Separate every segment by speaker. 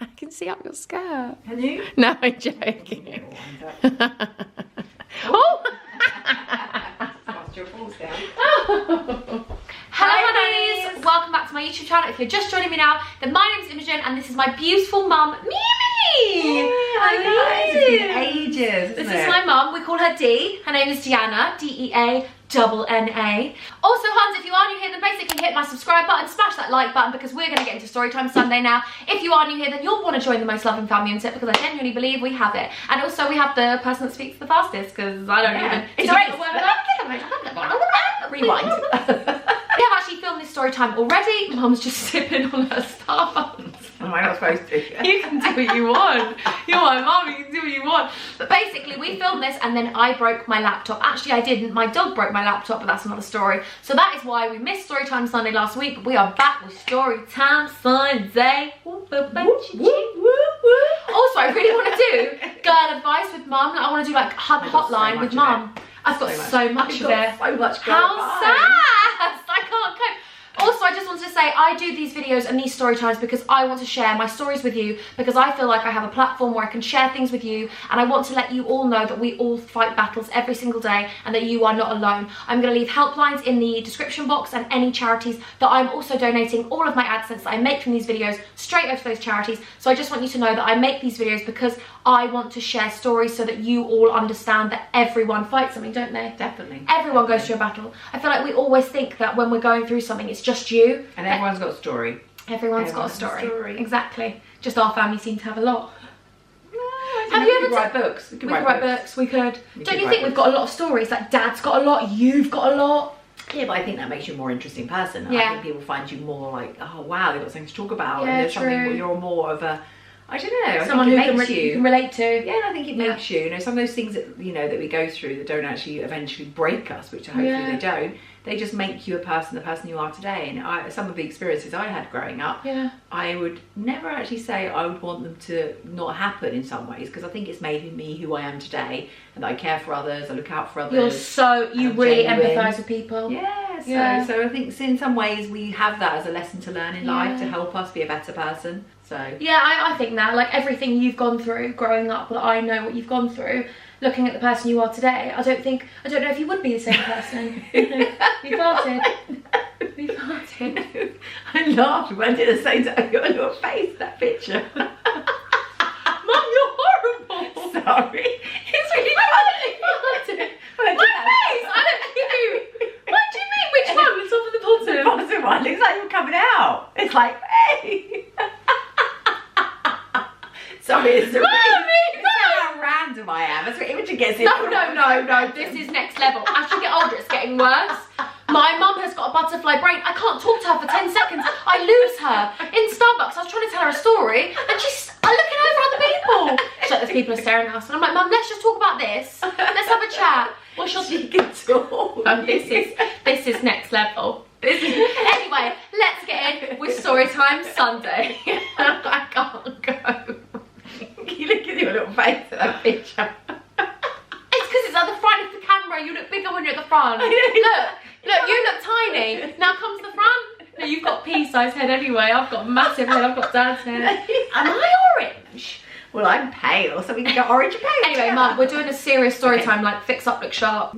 Speaker 1: I can see up your skirt.
Speaker 2: Can you?
Speaker 1: No, I'm joking. Oh!
Speaker 2: Cast your balls down.
Speaker 1: Hello honeys! Welcome back to my YouTube channel. If you're just joining me now, then my name's Imogen and this is my beautiful mum, Mimi!
Speaker 2: Hi guys! It's been ages,
Speaker 1: This is my mum. We call her Dee. Her name is Deanna, D-E-A-N-N-A. Also, Hans, if you are new here, then basically hit my subscribe button, smash that like button because we're going to get into Storytime Sunday now. If you are new here, then you'll want to join the most loving family on set because I genuinely believe we have it. And also we have the person that speaks the fastest because I don't even...
Speaker 2: It's alright.
Speaker 1: Rewind. We have actually filmed this story time already. Mum's just sipping on her Starbucks.
Speaker 2: Am I not supposed to?
Speaker 1: You can do what you want. You're my mum, you can do what you want. But basically, we filmed this and then I broke my laptop. Actually, I didn't. My dog broke my laptop, but that's another story. So that is why we missed Storytime Sunday last week, but we are back with Storytime Sunday. Also, I really want to do girl advice with mum. I want to do like hotline with mum. I've got so much of it.
Speaker 2: So much
Speaker 1: How sad! I can't cope. Also, I just wanted to say I do these videos and these story times because I want to share my stories with you because I feel like I have a platform where I can share things with you and I want to let you all know that we all fight battles every single day and that you are not alone. I'm going to leave helplines in the description box and any charities that I'm also donating all of my AdSense that I make from these videos straight over to those charities. So I just want you to know that I make these videos because I want to share stories so that you all understand that everyone fights something, don't they?
Speaker 2: Definitely.
Speaker 1: Everyone goes through a battle. I feel like we always think that when we're going through something, it's just you.
Speaker 2: And everyone's got a story.
Speaker 1: Everyone's got a story. Exactly. Just our family seem to have a lot.
Speaker 2: Have you ever write books?
Speaker 1: We could write books. We could. Don't you think we've got a lot of stories? Like Dad's got a lot, you've got a lot.
Speaker 2: Yeah, but I think that makes you a more interesting person.
Speaker 1: Yeah.
Speaker 2: I think people find you more like, oh wow, they've got something to talk about.
Speaker 1: Yeah,
Speaker 2: and there's
Speaker 1: true.
Speaker 2: something where you're more of a, I don't know,
Speaker 1: Someone who you can relate to.
Speaker 2: Yeah, and I think it makes you, some of those things that, that we go through that don't actually eventually break us, which hopefully they don't, they just make you the person you are today. And some of the experiences I had growing up, I would never actually say I would want them to not happen in some ways, because I think it's made me who I am today, and that I care for others, I look out for others.
Speaker 1: You really empathise with people.
Speaker 2: Yeah, so I think in some ways we have that as a lesson to learn in life to help us be a better person. So
Speaker 1: yeah, I think that, like everything you've gone through growing up, that I know what you've gone through, looking at the person you are today, I don't know if you would be the same person. You farted. You farted.
Speaker 2: I laughed when I did the same time. Your little face, that picture.
Speaker 1: Mum, you're horrible.
Speaker 2: Sorry. It's really funny.
Speaker 1: My face! I don't know. What do you mean? Which one? The top of the bottom?
Speaker 2: The bottom one looks like you're coming out. It's like, hey! Sorry, it's a how random I am. That's what Imogen gets in.
Speaker 1: No. This is next level. As you get older, it's getting worse. My mum has got a butterfly brain. I can't talk to her for 10 seconds. I lose her. In Starbucks, I was trying to tell her a story and she's looking over other people. She's like, there's people are staring at us. And I'm like, Mum, let's just talk about this. Let's have a chat. Well, she can talk. This is next level. Anyway, let's get in with Storytime Sunday. I can't go.
Speaker 2: You look at your little face at that picture.
Speaker 1: It's because it's at the front of the camera. You look bigger when you're at the front. Look, you look tiny. Now comes the front. No, you've got pea-sized head anyway. I've got a massive head. I've got Dad's head. Am I orange?
Speaker 2: Well, I'm pale, so we can go orange and pale.
Speaker 1: Anyway, Mum, we're doing a serious story time, like fix up, look sharp.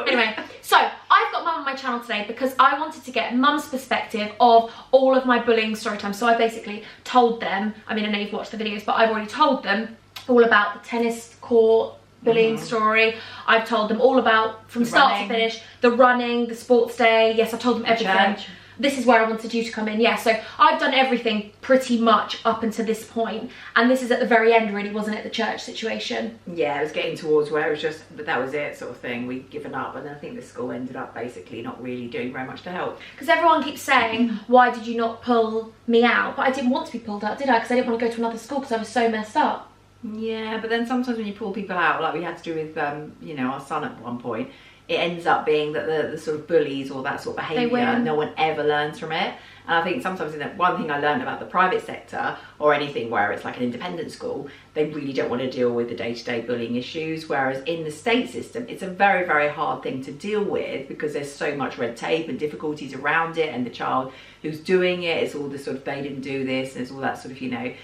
Speaker 1: Anyway, so I've got Mum on my channel today because I wanted to get Mum's perspective of all of my bullying story time. So I basically told them, I mean, I know you've watched the videos, but I've already told them all about the tennis court bullying story. I've told them all about, from start to finish, the running, the sports day. Yes, I've told them everything.
Speaker 2: Church.
Speaker 1: This is where I wanted you to come in. Yeah, so I've done everything pretty much up until this point, and this is at the very end, really, wasn't it, the church situation?
Speaker 2: Yeah, it was getting towards where it was just, but that was it, sort of thing. We'd given up, and I think the school ended up basically not really doing very much to help.
Speaker 1: Because everyone keeps saying, why did you not pull me out? But I didn't want to be pulled out, did I? Because I didn't want to go to another school because I was so messed up.
Speaker 2: Yeah, but then sometimes when you pull people out, like we had to do with, our son at one point, it ends up being that the sort of bullies or that sort of behaviour, no one ever learns from it. And I think sometimes one thing I learned about the private sector or anything where it's like an independent school, they really don't want to deal with the day-to-day bullying issues. Whereas in the state system, it's a very, very hard thing to deal with because there's so much red tape and difficulties around it. And the child who's doing it, it's all the sort of, they didn't do this. And there's all that sort of,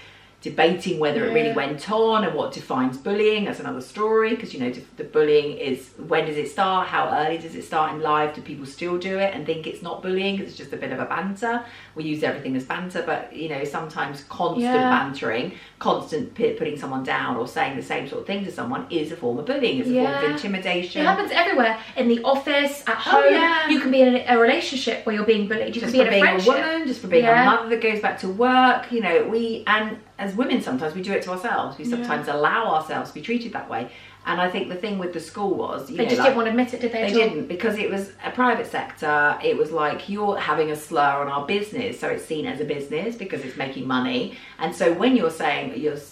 Speaker 2: debating whether it really went on and what defines bullying. That's another story, because the bullying is, when does it start, how early does it start in life, do people still do it and think it's not bullying, it's just a bit of a banter? We use everything as banter, but sometimes constant bantering, constant putting someone down or saying the same sort of thing to someone is a form of bullying. It's a form of intimidation.
Speaker 1: It happens everywhere, in the office, at home. You can be in a relationship where you're being bullied, you can be in a friendship,
Speaker 2: a woman, just for being a mother that goes back to work. And as women, sometimes we do it to ourselves. We sometimes allow ourselves to be treated that way. And I think the thing with the school was,
Speaker 1: they just didn't want to admit it, did they?
Speaker 2: They didn't, because it was a private sector. It was like, you're having a slur on our business, so it's seen as a business because it's making money. And so when you're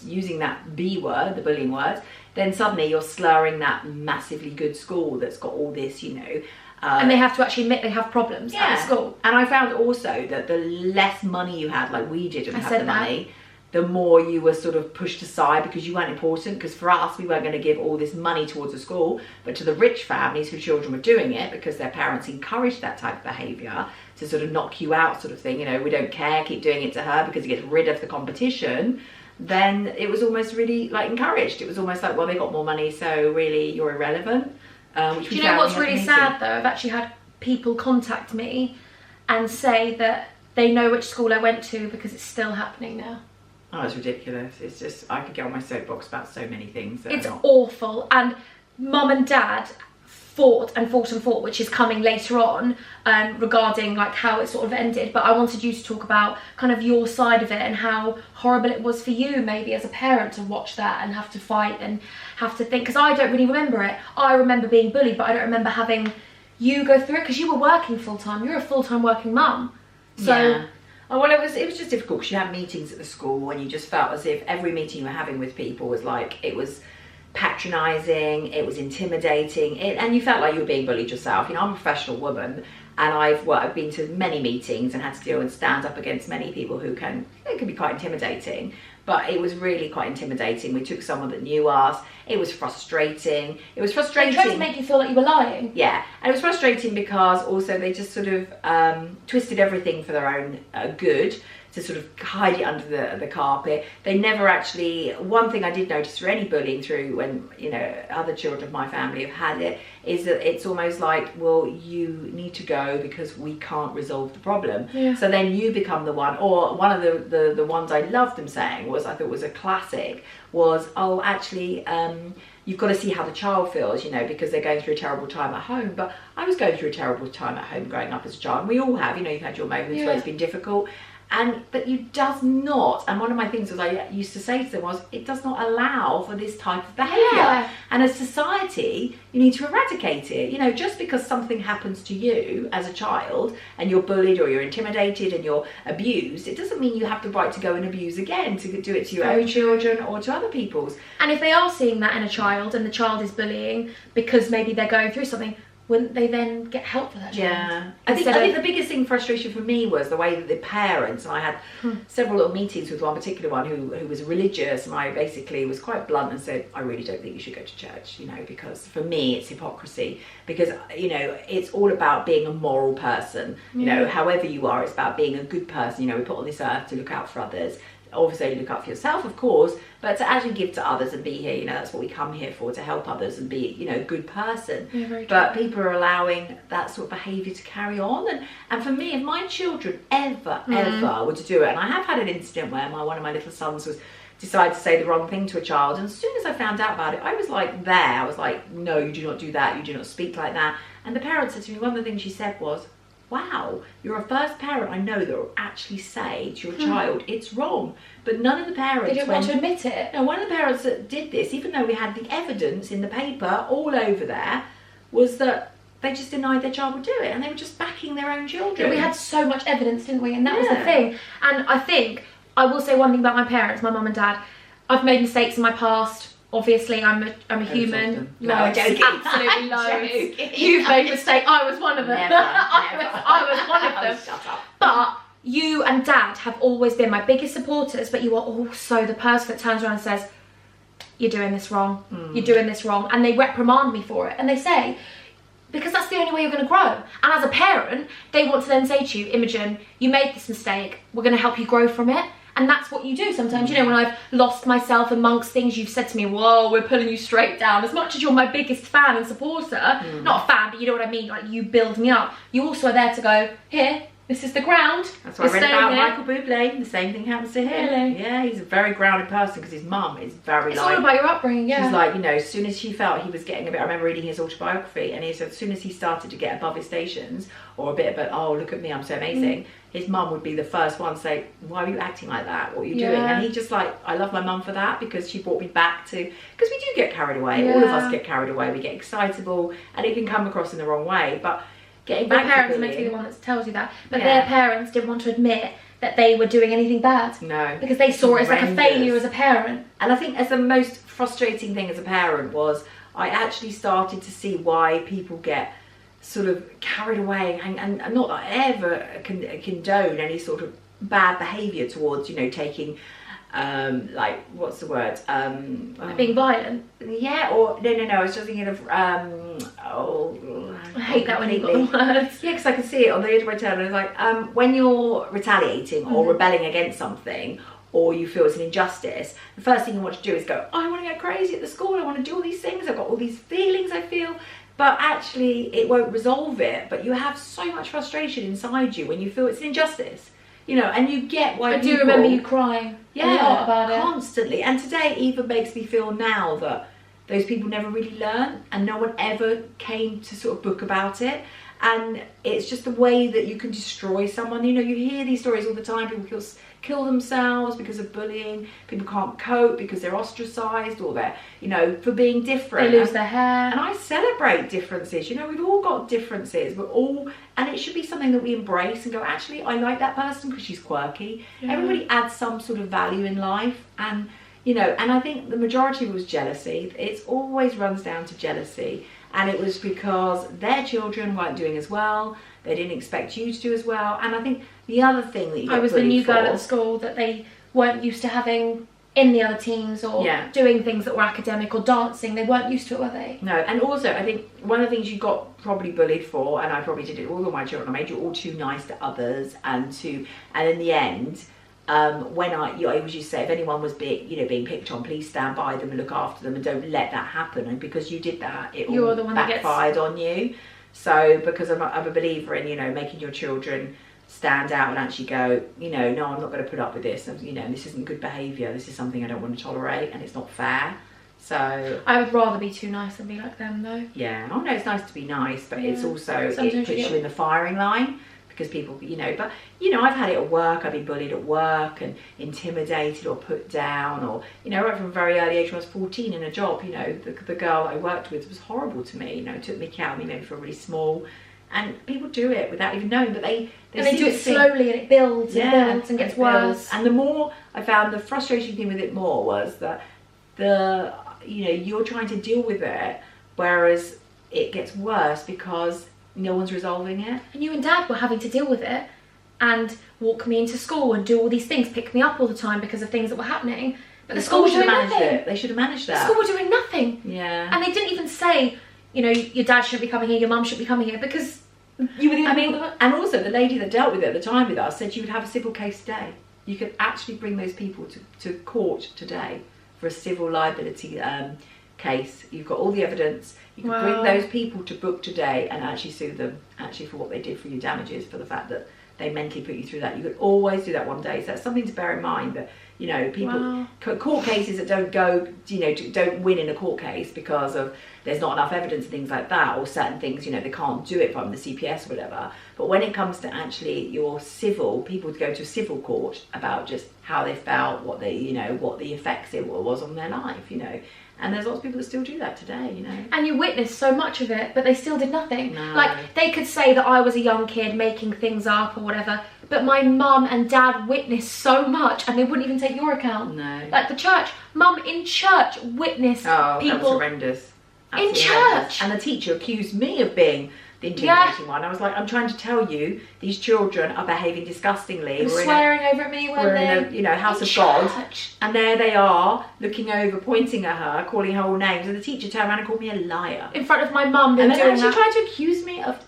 Speaker 2: using that B word, the bullying word, then suddenly you're slurring that massively good school that's got all this,
Speaker 1: and they have to actually admit they have problems at the school.
Speaker 2: And I found also that the less money you had, like we didn't have the money, the more you were sort of pushed aside because you weren't important. Because for us, we weren't going to give all this money towards a school, but to the rich families whose children were doing it because their parents encouraged that type of behaviour to sort of knock you out sort of thing. We don't care, keep doing it to her because it gets rid of the competition. Then it was almost really like encouraged. It was almost like, well, they got more money, so really you're irrelevant.
Speaker 1: Do you know what's really sad though? I've actually had people contact me and say that they know which school I went to because it's still happening now.
Speaker 2: Oh, it's ridiculous. It's just, I could get on my soapbox about so many things.
Speaker 1: It's awful. And mum and dad fought, which is coming later on, regarding like how it sort of ended. But I wanted you to talk about kind of your side of it and how horrible it was for you maybe as a parent to watch that and have to fight and have to think, because I don't really remember it. I remember being bullied, but I don't remember having you go through it because you were working full-time. You're a full-time working mum. So
Speaker 2: oh, well, it was just difficult because you had meetings at the school and you just felt as if every meeting you were having with people was like, it was patronising, it was intimidating, and you felt like you were being bullied yourself. I'm a professional woman, and I've been to many meetings and had to deal and stand up against many people who can be quite intimidating. But it was really quite intimidating. We took someone that knew us. It was frustrating. They tried
Speaker 1: to make you feel like you were lying.
Speaker 2: Yeah, and it was frustrating because also they just sort of twisted everything for their own good, to sort of hide it under the carpet. They never actually, one thing I did notice through any bullying through when, other children of my family have had it, is that it's almost like, well, you need to go because we can't resolve the problem. Yeah. So then you become the one, or one of the ones I loved them saying was, I thought was a classic, was, oh, actually, you've got to see how the child feels, because they're going through a terrible time at home. But I was going through a terrible time at home growing up as a child. And we all have, you've had your moments where it's been difficult. But it does not, and one of my things was I used to say to them was, it does not allow for this type of behaviour. And as society, you need to eradicate it. Just because something happens to you as a child and you're bullied or you're intimidated and you're abused, it doesn't mean you have the right to go and abuse again, to do it to your own children or to other people's.
Speaker 1: And if they are seeing that in a child and the child is bullying because maybe they're going through something, wouldn't they then get help for that child?
Speaker 2: Yeah. I think the biggest frustration for me was the way that the parents, and I had several little meetings with one particular one who was religious, and I basically was quite blunt and said, I really don't think you should go to church, because for me it's hypocrisy, because it's all about being a moral person. However you are, it's about being a good person. We're put on this earth to look out for others. Obviously look out for yourself, of course, but to actually give to others and be here, that's what we come here for, to help others and be, a good person. But people are allowing that sort of behaviour to carry on, and for me, if my children ever were to do it, and I have had an incident where one of my little sons decided to say the wrong thing to a child, and as soon as I found out about it, I was like, no, you do not do that, you do not speak like that. And the parent said to me, one of the things she said was, wow, you're a first parent I know that will actually say to your child, it's wrong. But none of the parents...
Speaker 1: They didn't want to admit it.
Speaker 2: No, one of the parents that did this, even though we had the evidence in the paper all over there, was that they just denied their child would do it, and they were just backing their own children.
Speaker 1: Yeah, we had so much evidence, didn't we? And that was the thing. And I think, I will say one thing about my parents, my mum and dad. I've made mistakes in my past. Obviously, I'm a human.
Speaker 2: No, I'm joking.
Speaker 1: Absolutely loads. You've made a mistake. I was one of them.
Speaker 2: Never.
Speaker 1: I was one of them.
Speaker 2: Shut up.
Speaker 1: But you and Dad have always been my biggest supporters, but you are also the person that turns around and says, you're doing this wrong. You're doing this wrong. And they reprimand me for it. And they say, because that's the only way you're going to grow. And as a parent, they want to then say to you, Imogen, you made this mistake. We're going to help you grow from it. And that's what you do sometimes. You know, when I've lost myself amongst things, you've said to me, whoa, we're pulling you straight down. As much as you're my biggest fan and supporter, not a fan, but you know what I mean, like you build me up, you also are there to go, here, this is the ground.
Speaker 2: That's what I read about
Speaker 1: here.
Speaker 2: Michael Bublé. The same thing happens to him.
Speaker 1: Really?
Speaker 2: Yeah, he's a very grounded person because his mum is very
Speaker 1: It's all about your upbringing, yeah.
Speaker 2: She's like, you know, as soon as she felt he was getting a bit, I remember reading his autobiography, and he said as soon as he started to get above his stations, or a bit of, oh, look at me, I'm so amazing, his mum would be the first one to say, why are you acting like that? What are you doing? And he just like, I love my mum for that, because she brought me back to, because we do get carried away. All of us get carried away. We get excitable, and it can come across in the wrong way, but getting back to
Speaker 1: parents are meant to be the one that tells you that, but their parents didn't want to admit that they were doing anything bad.
Speaker 2: No.
Speaker 1: Because they saw it as like a failure as a parent.
Speaker 2: And I think as the most frustrating thing as a parent was, I actually started to see why people get sort of carried away and not that I ever condone any sort of bad behaviour towards, you know, taking like, what's the word?
Speaker 1: Being violent?
Speaker 2: Yeah, or no, I was just thinking of
Speaker 1: I hate that when you've got the words.
Speaker 2: Yeah, because I can see it on the edge of my tongue, and it's like, when you're retaliating or rebelling against something, or you feel it's an injustice, the first thing you want to do is go, I want to go crazy at the school, I want to do all these things, I've got all these feelings I feel, but actually it won't resolve it. But you have so much frustration inside you when you feel it's an injustice. You know, and you get why people...
Speaker 1: I do remember you crying a lot about it.
Speaker 2: Constantly. And today even makes me feel now that those people never really learned, and no one ever came to sort of book about it. And it's just the way that you can destroy someone. You know, you hear these stories all the time. People kill themselves because of bullying. People can't cope because they're ostracised, or they're, you know, for being different.
Speaker 1: They lose their hair.
Speaker 2: And I celebrate differences. You know, we've all got differences. We're all, and it should be something that we embrace and go, actually, I like that person because she's quirky. Yeah. Everybody adds some sort of value in life. And, you know, and I think the majority of it was jealousy. It always runs down to jealousy. And it was because their children weren't doing as well. They didn't expect you to do as well. And I think the other thing that you get
Speaker 1: I was the new girl at the school that they weren't used to having in the other teams, or doing things that were academic or dancing. They weren't used to it, were they? No.
Speaker 2: And also, I think one of the things you got probably bullied for, and I probably did it all with my children, I made you all too nice to others, and in the end, when I always used to say, if anyone was being picked on, please stand by them and look after them, and don't let that happen. And because you did that, it all backfired on you. So because I'm a believer in, you know, making your children stand out and actually go, you know, no, I'm not going to put up with this, and, you know, this isn't good behaviour, this is something I don't want to tolerate, and it's not fair. So
Speaker 1: I would rather be too nice than be like them, though.
Speaker 2: Yeah, oh no, it's nice to be nice, but it's also, sometimes it puts you in the firing line. Because people, you know, but, you know, I've had it at work. I've been bullied at work and intimidated or put down, or, you know, right from a very early age when I was 14 in a job, you know, the girl that I worked with was horrible to me, you know, took me out of me, made me feel really small. And people do it without even knowing, but they
Speaker 1: do it slowly, and it builds and builds and gets worse.
Speaker 2: And the more I found, the frustrating thing with it more was that you know, you're trying to deal with it, whereas it gets worse because no one's resolving it.
Speaker 1: And you and Dad were having to deal with it and walk me into school and do all these things, pick me up all the time because of things that were happening. But the school should have managed it.
Speaker 2: They should have managed that.
Speaker 1: The school were doing nothing.
Speaker 2: Yeah.
Speaker 1: And they didn't even say, you know, your dad shouldn't be coming here, your mum shouldn't be coming here, because you were the only one.
Speaker 2: And also the lady that dealt with it at the time with us said you would have a civil case today. You could actually bring those people to court today for a civil liability case. You've got all the evidence. You can bring those people to book today and actually sue them, actually, for what they did for your damages, for the fact that they mentally put you through that. You could always do that one day. So that's something to bear in mind, that, you know, people, court cases that don't go, you know, don't win in a court case because of there's not enough evidence and things like that, or certain things, you know, they can't do it from the CPS or whatever. But when it comes to actually your civil, people to go to a civil court about just how they felt, what they, you know, what the effects it was on their life, you know. And there's lots of people that still do that today, you know.
Speaker 1: And you witnessed so much of it, but they still did nothing.
Speaker 2: No.
Speaker 1: Like, they could say that I was a young kid making things up or whatever, but my mum and dad witnessed so much, and they wouldn't even take your account.
Speaker 2: No.
Speaker 1: Like the church, mum in church witnessed people.
Speaker 2: That was horrendous.
Speaker 1: In church.
Speaker 2: Horrendous. And the teacher accused me of being the intimidating one. I was like, I'm trying to tell you, these children are behaving disgustingly.
Speaker 1: We're swearing over at me when
Speaker 2: we're in the house of God, and there they are looking over, pointing at her, calling her all names, and the teacher turned around and called me a liar
Speaker 1: in front of my mum.
Speaker 2: And then she tried to accuse me of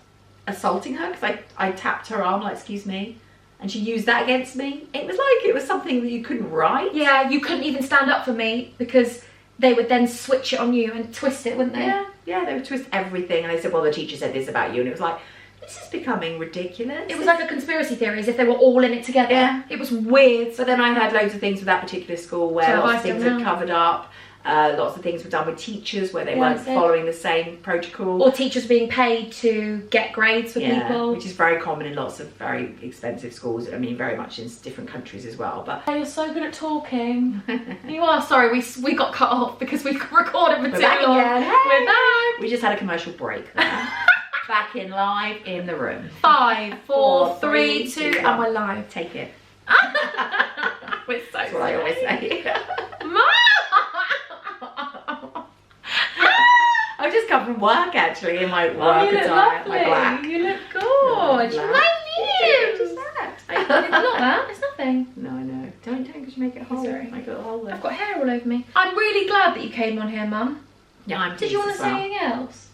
Speaker 2: assaulting her because I tapped her arm like, excuse me, and she used that against me. It was like it was something that you couldn't write.
Speaker 1: Yeah, you couldn't even stand up for me because they would then switch it on you and twist it, wouldn't they?
Speaker 2: Yeah, they would twist everything. And they said, well, the teacher said this about you. And it was like, this is becoming ridiculous.
Speaker 1: It was like a conspiracy theory, as if they were all in it together. Yeah. It was weird.
Speaker 2: But then I had loads of things with that particular school where lots of things had covered up. Lots of things were done with teachers where they weren't following the same protocol.
Speaker 1: Or teachers being paid to get grades for people.
Speaker 2: Which is very common in lots of very expensive schools. I mean, very much in different countries as well. But
Speaker 1: you're so good at talking. You are. Sorry, we got cut off because we recorded material.
Speaker 2: We're back again. Hey.
Speaker 1: We're back.
Speaker 2: We just had a commercial break there. Back in live in the room.
Speaker 1: 5, 4, 3, 2, and we're live.
Speaker 2: Take it.
Speaker 1: We're so
Speaker 2: That's what I always say. I've just come from work actually in my work attire, my black.
Speaker 1: You look good. My news. It's not that. It's nothing.
Speaker 2: No, I know. Don't because you make it a hole.
Speaker 1: Sorry.
Speaker 2: Make it a hole there.
Speaker 1: I've got hair all over me. I'm really glad that you came on here, Mum.
Speaker 2: Yeah, I'm.
Speaker 1: Did you want to say anything else?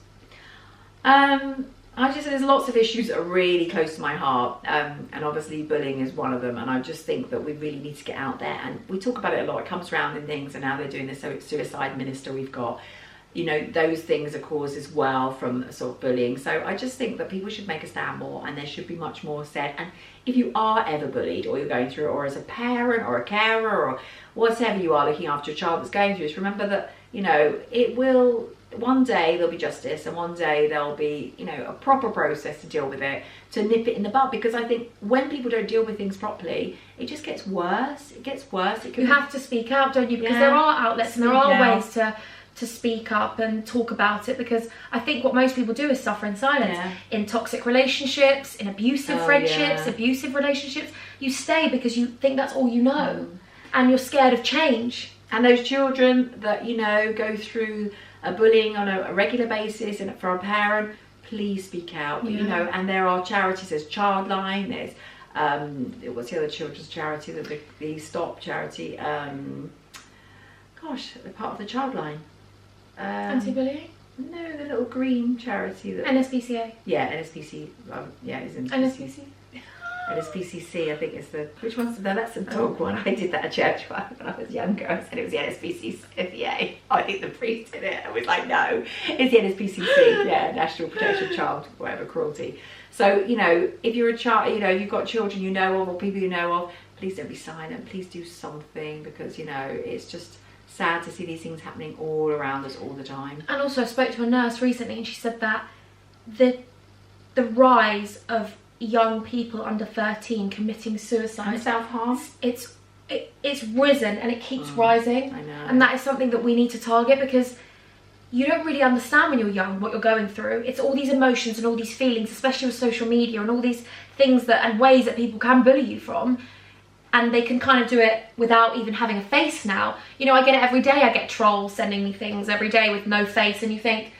Speaker 2: I just there's lots of issues that are really close to my heart, and obviously bullying is one of them. And I just think that we really need to get out there, and we talk about it a lot. It comes around in things, and now they're doing this suicide minister we've got. You know, those things are caused as well from sort of bullying. So I just think that people should make a stand more, and there should be much more said. And if you are ever bullied, or you're going through it, or as a parent or a carer or whatever you are looking after a child that's going through this, remember that, you know, it will, one day there'll be justice, and one day there'll be, you know, a proper process to deal with it, to nip it in the bud. Because I think when people don't deal with things properly, it just gets worse. It gets worse.
Speaker 1: You have to speak out, don't you? Because there are outlets and there are ways to speak up and talk about it, because I think what most people do is suffer in silence. In toxic relationships, in abusive friendships, abusive relationships, you stay because you think that's all you know, and you're scared of change.
Speaker 2: And those children that, you know, go through bullying on a regular basis, and for a parent, please speak out. You know, and there are charities, there's Childline, there's what's the other children's charity, the Stop charity, gosh, they're part of the Childline.
Speaker 1: Anti-bullying?
Speaker 2: No, the little green charity. That
Speaker 1: NSPCA?
Speaker 2: Yeah, NSPC. Yeah, it's
Speaker 1: NSPC.
Speaker 2: NSPCC, I think is the... Which one's the lesson talk one? I did that at church when I was younger. I said it was the NSPCA. I think the priest did it. I was like, no, it's the NSPCC. Yeah, National Protection of Child, whatever, cruelty. So, you know, if you're a child, you know, you've got children you know of or people you know of, please don't be silent. Please do something, because, you know, it's just sad to see these things happening all around us all the time. And
Speaker 1: also, I spoke to a nurse recently, and she said that the rise of young people under 13 committing suicide
Speaker 2: and self-harm,
Speaker 1: it's risen, and it keeps rising.
Speaker 2: I know.
Speaker 1: And that is something that we need to target, because you don't really understand when you're young what you're going through. It's all these emotions and all these feelings, especially with social media and all these things that and ways that people can bully you from. And they can kind of do it without even having a face now. You know, I get it every day. I get trolls sending me things every day with no face, and you think,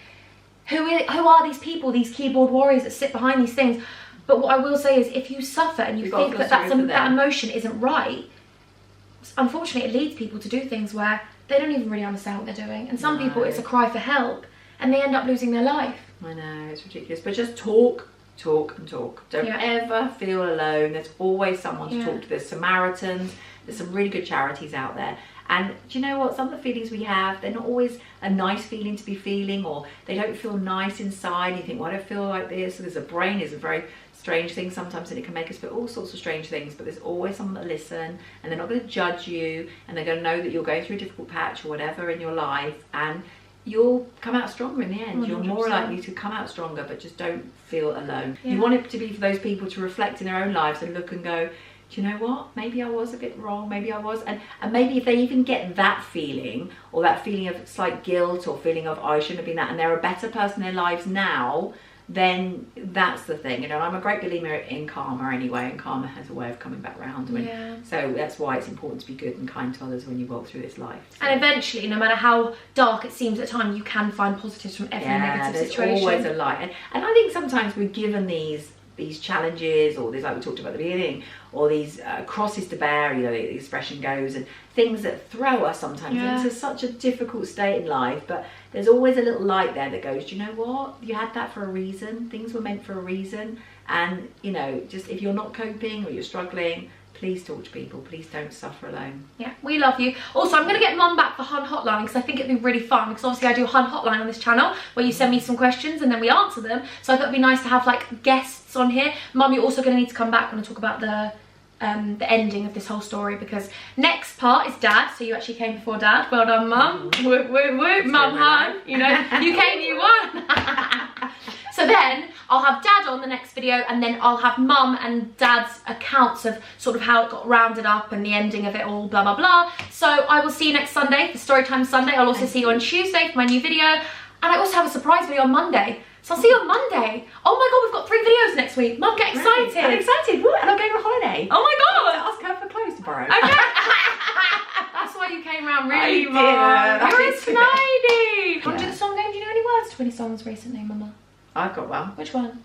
Speaker 1: who are these people, these keyboard warriors that sit behind these things? But what I will say is, if you suffer and you think that that emotion isn't right, unfortunately it leads people to do things where they don't even really understand what they're doing. And some people, it's a cry for help, and they end up losing their life.
Speaker 2: I know, it's ridiculous. But just talk and talk. Don't ever feel alone. There's always someone to talk to. There's Samaritans. There's some really good charities out there. And do you know what? Some of the feelings we have, they're not always a nice feeling to be feeling, or they don't feel nice inside. You think, well, I don't feel like this. So there's a brain is a very strange thing sometimes, and it can make us feel all sorts of strange things. But there's always someone that listen, and they're not going to judge you, and they're going to know that you're going through a difficult patch or whatever in your life, and you'll come out stronger in the end. 100%. You're more likely to come out stronger, but just don't feel alone. You want it to be for those people to reflect in their own lives and look and go, do you know what? Maybe I was a bit wrong. Maybe I was. And maybe if they even get that feeling, or that feeling of slight guilt, or feeling of, oh, I shouldn't have been that, and they're a better person in their lives now then that's the thing. You know, I'm a great believer in karma anyway, and karma has a way of coming back round. So that's why it's important to be good and kind to others when you walk through this life. So.
Speaker 1: And eventually, no matter how dark it seems at times, you can find positives from every negative situation.
Speaker 2: There's always a light. And I think sometimes we're given these challenges, or these, like we talked about at the beginning, or these crosses to bear, you know, the expression goes, and things that throw us sometimes into such a difficult state in life, but there's always a little light there that goes, do you know what, you had that for a reason, things were meant for a reason. And you know, just if you're not coping or you're struggling, please talk to people. Please don't suffer alone.
Speaker 1: Yeah, we love you. Also, I'm going to get Mum back for Hun Hotline because I think it'd be really fun, because obviously I do Hun Hotline on this channel where you send me some questions and then we answer them. So I thought it'd be nice to have like guests on here. Mum, you're also going to need to come back when I talk about the ending of this whole story, because next part is Dad. So you actually came before Dad. Well done, Mum. Whoop, whoop, whoop. Mum, Hun. You know, you came, you won. So then I'll have Dad on the next video, and then I'll have Mum and Dad's accounts of sort of how it got rounded up and the ending of it all, blah, blah, blah. So I will see you next Sunday for Storytime Sunday. I'll also see you on Tuesday for my new video. And I also have a surprise video on Monday. So I'll see you on Monday. Oh my God, we've got 3 videos next week. Mum, get excited.
Speaker 2: I'm excited. Woo, and I'm going on holiday.
Speaker 1: Oh my God.
Speaker 2: Ask her for clothes to borrow.
Speaker 1: Okay. That's why you came round really, Mum. You're a snidey. Want to do the song game? Do you know any words to any songs recently, Mama?
Speaker 2: I've got one.
Speaker 1: Which one?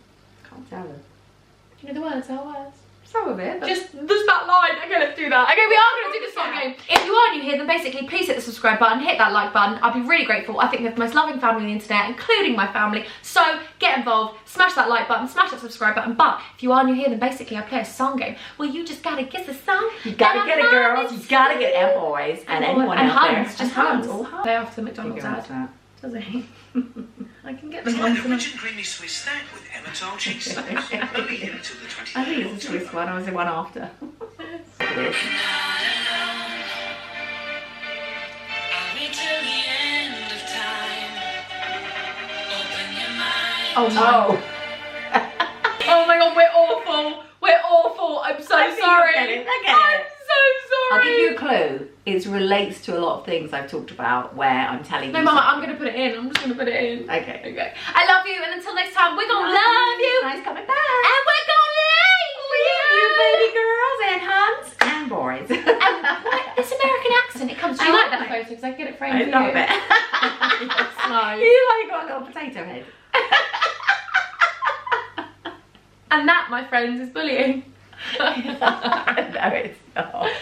Speaker 2: Can't tell her.
Speaker 1: Do you know the words? Our words?
Speaker 2: Some of it.
Speaker 1: Just that line. Okay, let's do that. Okay, we are going to do the song game. If you are new here, then basically please hit the subscribe button, hit that like button. I'd be really grateful. I think we have the most loving family on the internet, including my family. So get involved, smash that like button, smash that subscribe button. But if you are new here, then basically I play a song game where you just gotta guess the song.
Speaker 2: You gotta get it, girls. You gotta get it, and boys, and anyone out there.
Speaker 1: Just Huns. All Huns. They after the McDonald's ad. Does he? I can get them.
Speaker 3: Try the rich and creamy Swiss snack with Emmental cheese slice. Only here until the 23rd.
Speaker 2: I think it's a Swiss one. I was the one after. It is.
Speaker 1: Oh no. Oh my God, we're awful. We're awful. I'm so sorry.
Speaker 2: I get it.
Speaker 1: I'm so sorry.
Speaker 2: I'll give you a clue. It relates to a lot of things I've talked about where I'm telling you.
Speaker 1: No, Mama, I'm going to put it in. I'm just going to put it in.
Speaker 2: Okay.
Speaker 1: Okay. I love you, and until next time, we're going to love you.
Speaker 2: Nice coming back.
Speaker 1: And we're going to leave
Speaker 2: you, baby girls and Huns and boys.
Speaker 1: And what? This American accent, it comes. Do you like that photo? Because I get it framed for you.
Speaker 2: I love it.
Speaker 1: That's nice.
Speaker 2: You like got a little potato head.
Speaker 1: And that, my friends, is bullying.
Speaker 2: No, it's not.